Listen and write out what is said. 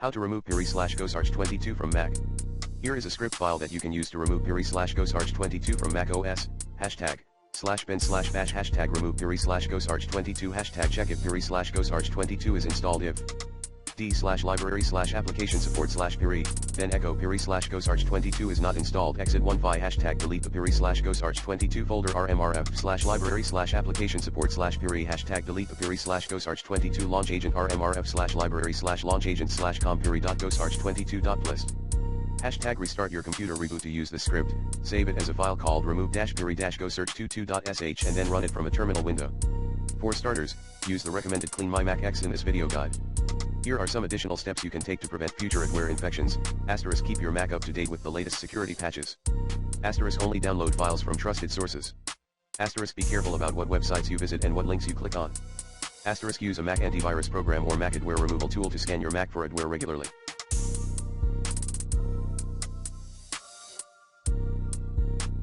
How to remove Pirri/GoSearch22 from Mac. Here is a script file that you can use to remove Pirri/GoSearch22 from Mac OS. #bin/bash #remove Pirri/GoSearch22 #check if Pirri/GoSearch22 is installed. If d/library/application support/Pirri, then echo Pirri/GoSearch22 is not installed. Exit 1fi #delete the Pirri/GoSearch22 folder rmrf/library/application support/Pirri #delete the Pirri/GoSearch22 launchagent rmrf/library/launchagent/com Pirri.gosearch22.list. #restart your computer reboot. To use the script, save it as a file called remove-pirri-gosearch22.sh and then run it from a terminal window. For starters, use the recommended Clean My Mac X in this video guide. Here are some additional steps you can take to prevent future adware infections. * Keep your Mac up to date with the latest security patches. * Only download files from trusted sources. * Be careful about what websites you visit and what links you click on. * Use a Mac antivirus program or Mac adware removal tool to scan your Mac for adware regularly.